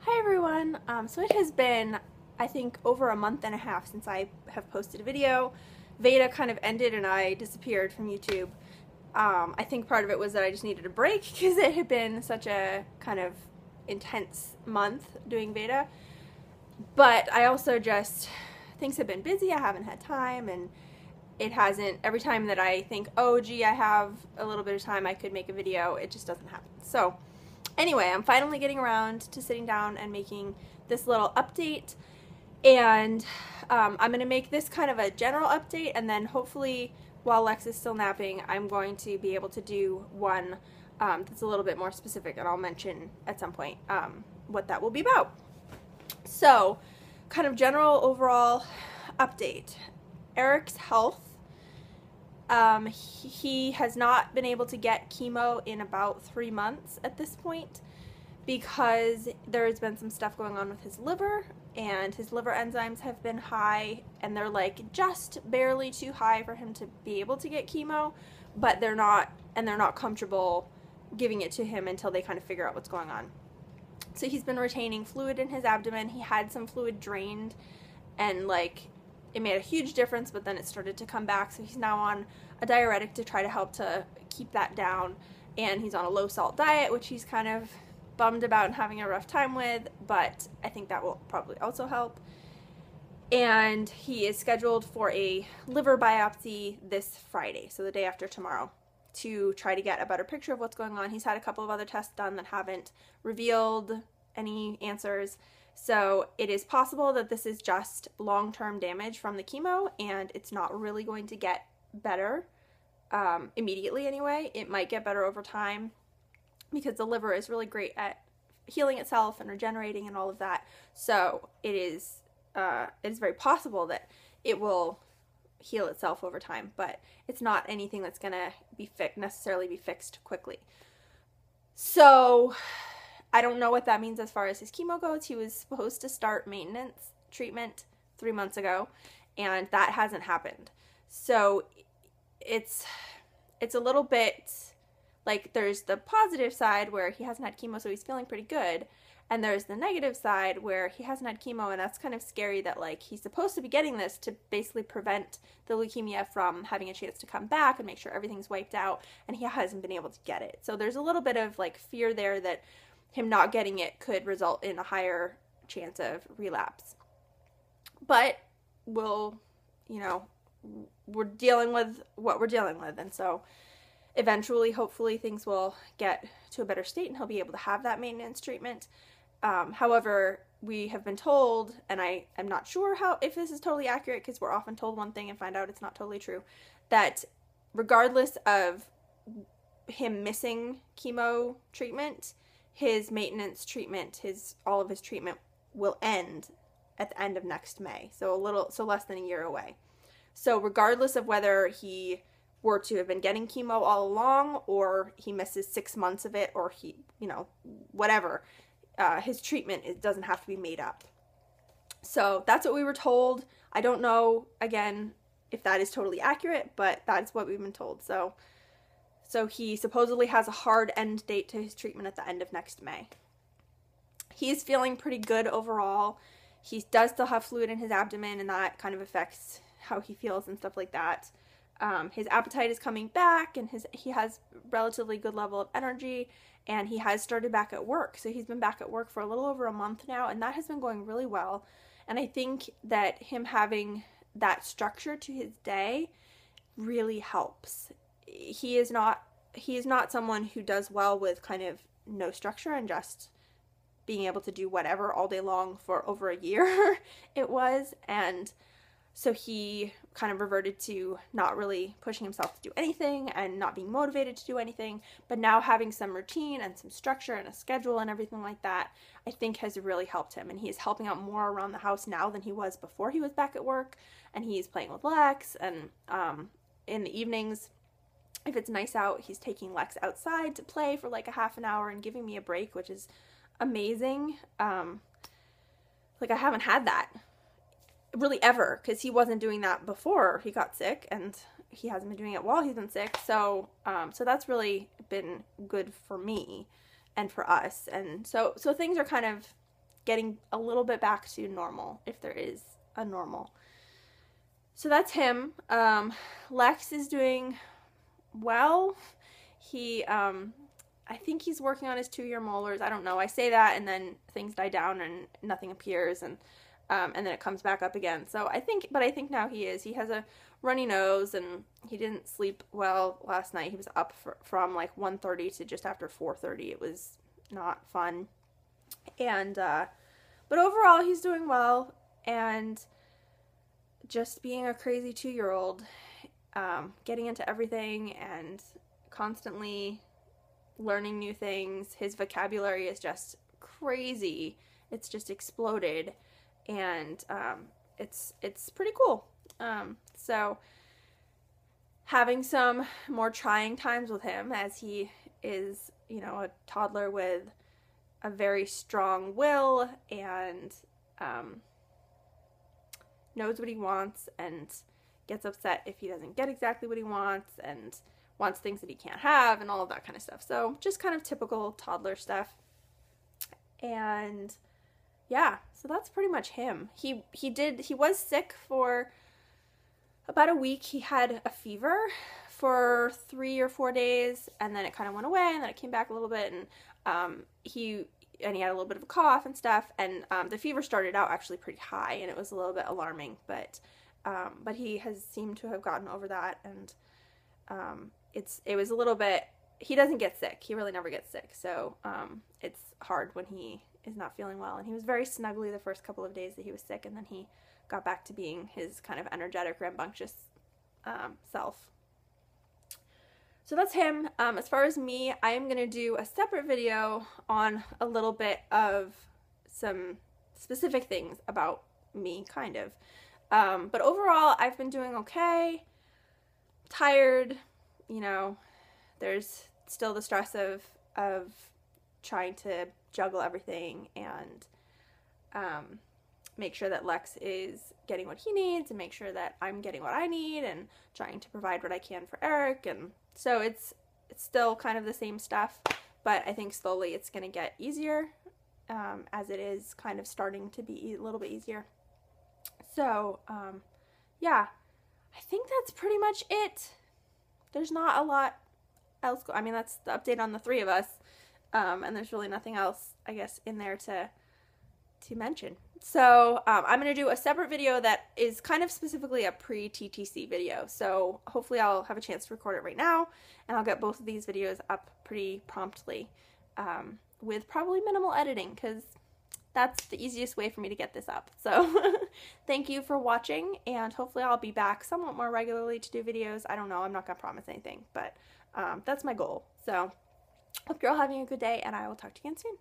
Hi everyone. So it has been, I think, over a month and a half since I have posted a video. Veda kind of ended and I disappeared from YouTube. I think part of it was that I just needed a break because it had been such a kind of intense month doing Veda. But I also just, things have been busy, I haven't had time, and it hasn't, every time that I think, oh gee, I have a little bit of time, I could make a video, it just doesn't happen. So anyway, I'm finally getting around to sitting down and making this little update, and I'm going to make this kind of a general update, and then hopefully while Lex is still napping, I'm going to be able to do one that's a little bit more specific, and I'll mention at some point what that will be about. So, kind of general overall update. Eric's health. He has not been able to get chemo in about 3 months at this point because there has been some stuff going on with his liver, and his liver enzymes have been high, and they're like just barely too high for him to be able to get chemo, but they're not comfortable giving it to him until they kind of figure out what's going on. So he's been retaining fluid in his abdomen. He had some fluid drained, and like it made a huge difference, but then it started to come back. So he's now on a diuretic to try to help to keep that down, and he's on a low salt diet, which he's kind of bummed about and having a rough time with, but I think that will probably also help. And he is scheduled for a liver biopsy this Friday, so the day after tomorrow, to try to get a better picture of what's going on. He's had a couple of other tests done that haven't revealed any answers. So it is possible that this is just long-term damage from the chemo, and it's not really going to get better immediately anyway. It might get better over time because the liver is really great at healing itself and regenerating and all of that. So it is very possible that it will heal itself over time, but it's not anything that's going to be necessarily be fixed quickly. So I don't know what that means as far as his chemo goes. He was supposed to start maintenance treatment 3 months ago, and that hasn't happened. So it's a little bit like there's the positive side where he hasn't had chemo, so he's feeling pretty good. And there's the negative side where he hasn't had chemo, and that's kind of scary that like he's supposed to be getting this to basically prevent the leukemia from having a chance to come back and make sure everything's wiped out, and he hasn't been able to get it. So there's a little bit of like fear there that him not getting it could result in a higher chance of relapse. But we're dealing with what we're dealing with, and so eventually, hopefully, things will get to a better state and he'll be able to have that maintenance treatment. However, we have been told, and I am not sure if this is totally accurate because we're often told one thing and find out it's not totally true, that regardless of him missing chemo treatment, his maintenance treatment, all of his treatment will end at the end of next May, so less than a year away. So regardless of whether he were to have been getting chemo all along, or he misses 6 months of it, or he, whatever, his treatment, it doesn't have to be made up. So that's what we were told. I don't know, again, if that is totally accurate, but that's what we've been told. So he supposedly has a hard end date to his treatment at the end of next May. He's feeling pretty good overall. He does still have fluid in his abdomen, and that kind of affects how he feels and stuff like that. His appetite is coming back, and he has relatively good level of energy, and he has started back at work. So he's been back at work for a little over a month now, and that has been going really well. And I think that him having that structure to his day really helps. He is not someone who does well with kind of no structure and just being able to do whatever all day long for over a year it was. And so he kind of reverted to not really pushing himself to do anything and not being motivated to do anything, but now having some routine and some structure and a schedule and everything like that, I think has really helped him. And he is helping out more around the house now than he was before he was back at work. And he's playing with Lex, and in the evenings, if it's nice out, he's taking Lex outside to play for like a half an hour and giving me a break, which is amazing. Like I haven't had that really ever, because he wasn't doing that before he got sick, and he hasn't been doing it while he's been sick. So that's really been good for me and for us. And so things are kind of getting a little bit back to normal, if there is a normal. So that's him. Lex is doing well. He, I think he's working on his 2-year molars. I don't know. I say that and then things die down and nothing appears, and then it comes back up again. So I think now he is. He has a runny nose, and he didn't sleep well last night. He was up from like 1:30 to just after 4:30. It was not fun. And, but overall he's doing well, and just being a crazy 2-year-old, getting into everything and constantly learning new things. His vocabulary is just crazy. It's just exploded, and it's pretty cool. So having some more trying times with him, as he is, you know, a toddler with a very strong will, and knows what he wants and gets upset if he doesn't get exactly what he wants, and wants things that he can't have, and all of that kind of stuff. So just kind of typical toddler stuff. And yeah, so that's pretty much him. He was sick for about a week. He had a fever for 3 or 4 days, and then it kind of went away, and then it came back a little bit, and he had a little bit of a cough and stuff, and the fever started out actually pretty high, and it was a little bit alarming, but he has seemed to have gotten over that, and it was a little bit, he doesn't get sick. He really never gets sick, so it's hard when he is not feeling well, and he was very snuggly the first couple of days that he was sick, and then he got back to being his kind of energetic, rambunctious self. So that's him. As far as me, I am going to do a separate video on a little bit of some specific things about me, kind of. But overall, I've been doing okay. Tired, you know, there's still the stress of trying to juggle everything and make sure that Lex is getting what he needs, and make sure that I'm getting what I need, and trying to provide what I can for Eric. And so it's still kind of the same stuff, but I think slowly it's going to get easier, as it is kind of starting to be a little bit easier. So yeah, I think that's pretty much it. There's not a lot else. I mean, that's the update on the 3 of us, and there's really nothing else, I guess, in there to mention. So I'm going to do a separate video that is kind of specifically a pre-TTC video. So hopefully I'll have a chance to record it right now, and I'll get both of these videos up pretty promptly, with probably minimal editing, because that's the easiest way for me to get this up. So thank you for watching, and hopefully I'll be back somewhat more regularly to do videos. I don't know. I'm not going to promise anything, but that's my goal. So hope you're all having a good day, and I will talk to you again soon.